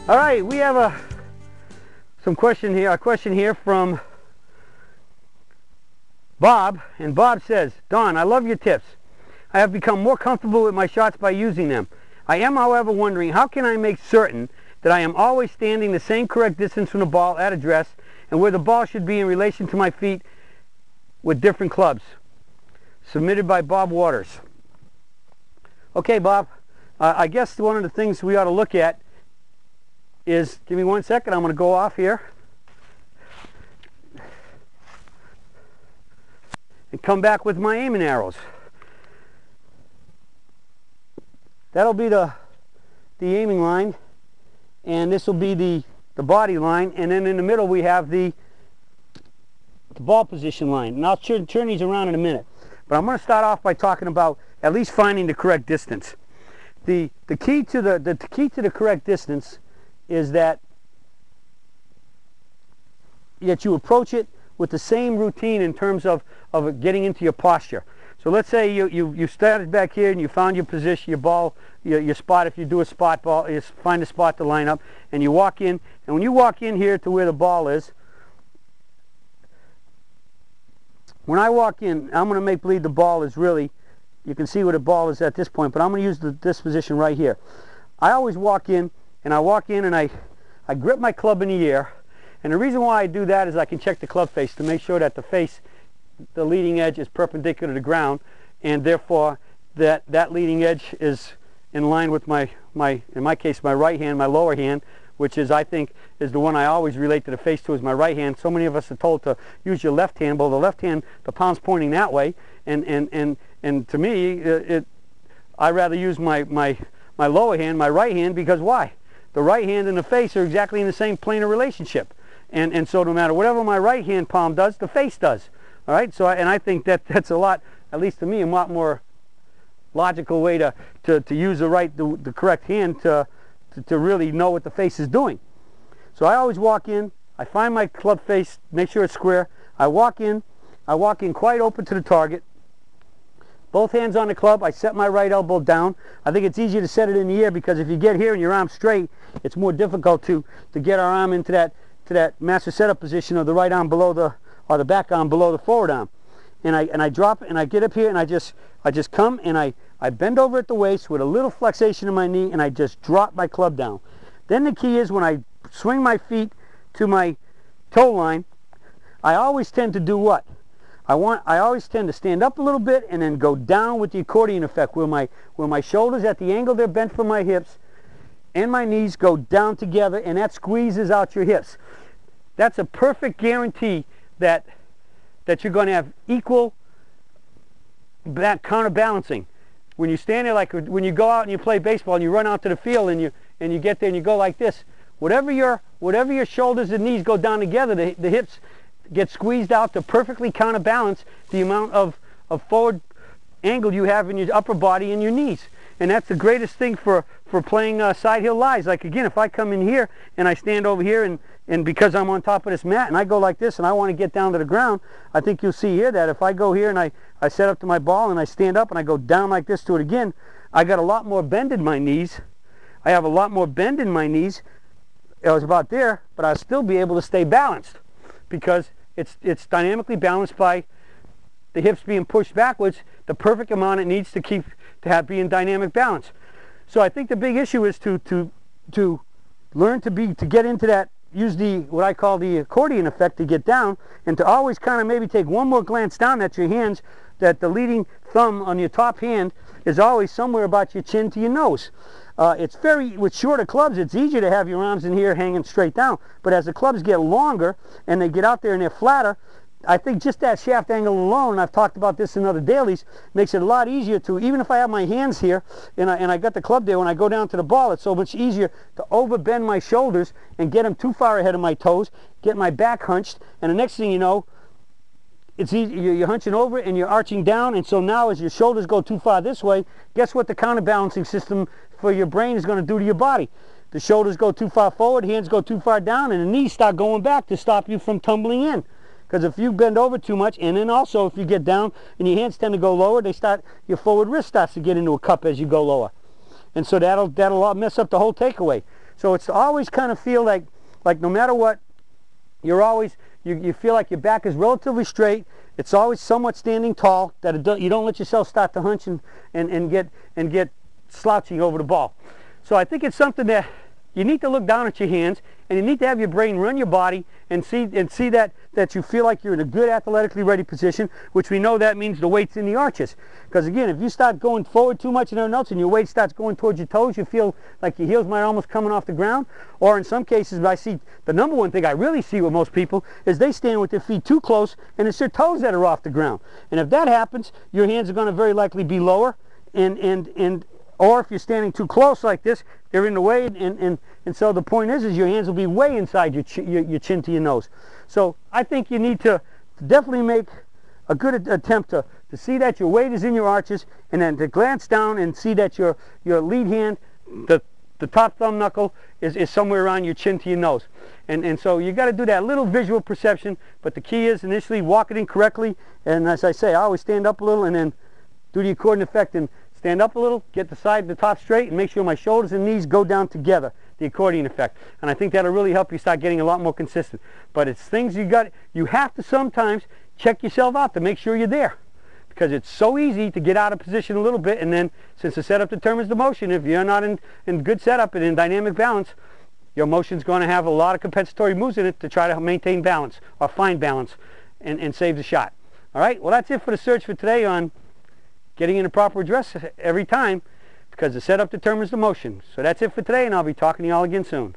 All right, we have a question here from Bob, and Bob says, Don, I love your tips. I have become more comfortable with my shots by using them. I am, however, wondering how can I make certain that I am always standing the same correct distance from the ball at address and where the ball should be in relation to my feet with different clubs. Submitted by Bob Waters. Okay, Bob, I guess one of the things we ought to look at is, give me 1 second, I'm going to go off here and come back with my aiming arrows. That'll be the aiming line, and this will be the body line, and then in the middle we have the ball position line. And I'll turn these around in a minute. But I'm going to start off by talking about at least finding the correct distance. The key to the correct distance is that you approach it with the same routine in terms of getting into your posture. So let's say you started back here and you found your position, your ball, your spot. If you do a spot ball, you find a spot to line up, and you walk in. And when you walk in here to where the ball is, when I walk in, I'm going to make believe the ball is really, you can see where the ball is at this point, but I'm going to use this position right here. I always walk in, and I grip my club in the air. And the reason why I do that is I can check the club face to make sure that the face, the leading edge is perpendicular to the ground, and therefore that leading edge is in line with my in my case my right hand, my lower hand, which is, I think, is the one I always relate to the face to, is my right hand. So many of us are told to use your left hand, but the left hand, the palm's pointing that way, and to me I rather use my lower hand, my right hand, because why? The right hand and the face are exactly in the same plane of relationship, and so no matter whatever my right hand palm does, the face does. All right, so I think that's a lot, at least to me, a lot more logical way to use the correct hand to really know what the face is doing. So I always walk in, I find my club face, make sure it's square. I walk in quite open to the target. Both hands on the club, I set my right elbow down. I think it's easier to set it in the air, because if you get here and your arm's straight, it's more difficult to get our arm into that master setup position of the right arm below the back arm below the forward arm. And I drop it, and I get up here, and I just come and I bend over at the waist with a little flexation in my knee, and I just drop my club down. Then the key is when I swing my feet to my toe line, I always tend to do what? I always tend to stand up a little bit and then go down with the accordion effect, where my shoulders at the angle they're bent from my hips and my knees go down together, and that squeezes out your hips. That's a perfect guarantee that you're going to have equal counterbalancing. When you stand there, like when you go out and you play baseball and you run out to the field and you get there and you go like this, whatever your shoulders and knees go down together, the hips get squeezed out to perfectly counterbalance the amount of forward angle you have in your upper body and your knees. And that's the greatest thing for playing side hill lies. Like, again, if I come in here and I stand over here and because I'm on top of this mat and I go like this and I want to get down to the ground, I think you'll see here that if I go here and I set up to my ball and I stand up and I go down like this to it again, I got a lot more bend in my knees. I have a lot more bend in my knees. It was about there, but I'll still be able to stay balanced, because it's dynamically balanced by the hips being pushed backwards the perfect amount it needs to be in dynamic balance. So I think the big issue is to learn to get into that, use what I call the accordion effect to get down, and to always kind of maybe take one more glance down at your hands, that the leading thumb on your top hand is always somewhere about your chin to your nose. With shorter clubs, it's easier to have your arms in here hanging straight down, but as the clubs get longer and they get out there and they're flatter, I think just that shaft angle alone, and I've talked about this in other dailies, makes it a lot easier to, even if I have my hands here and I got the club there, when I go down to the ball, it's so much easier to overbend my shoulders and get them too far ahead of my toes, get my back hunched, and the next thing you know, it's easy, you're hunching over and you're arching down, and so now as your shoulders go too far this way, guess what the counterbalancing system for your brain is going to do to your body? The shoulders go too far forward, hands go too far down, and the knees start going back to stop you from tumbling in. Because if you bend over too much, and then also if you get down and your hands tend to go lower, your forward wrist starts to get into a cup as you go lower. And so that'll mess up the whole takeaway. So it's always kind of feel like no matter what, you're always, you feel like your back is relatively straight. It's always somewhat standing tall, that you don't let yourself start to hunch and get slouching over the ball. So I think it's something that you need to look down at your hands, and you need to have your brain run your body and see that you feel like you're in a good athletically ready position, which we know that means the weight's in the arches. Because again, if you start going forward too much and everything else and your weight starts going towards your toes, you feel like your heels might almost coming off the ground. Or in some cases, I see the number one thing I really see with most people is they stand with their feet too close and it's their toes that are off the ground. And if that happens, your hands are going to very likely be lower, or if you're standing too close like this, they're in the way, and so the point is your hands will be way inside your chin to your nose. So I think you need to definitely make a good attempt to see that your weight is in your arches, and then to glance down and see that your lead hand, the top thumb knuckle, is somewhere around your chin to your nose. And so you got to do that little visual perception, but the key is initially walk it in correctly, and as I say, I always stand up a little and then do the accordion effect and stand up a little, get the top straight, and make sure my shoulders and knees go down together, the accordion effect. And I think that'll really help you start getting a lot more consistent. But it's things you have to sometimes check yourself out to make sure you're there. Because it's so easy to get out of position a little bit, and then since the setup determines the motion, if you're not in good setup and in dynamic balance, your motion's going to have a lot of compensatory moves in it to try to maintain balance or find balance and save the shot. All right, well that's it for the search for today on getting in a proper address every time, because the setup determines the motion. So that's it for today, and I'll be talking to you all again soon.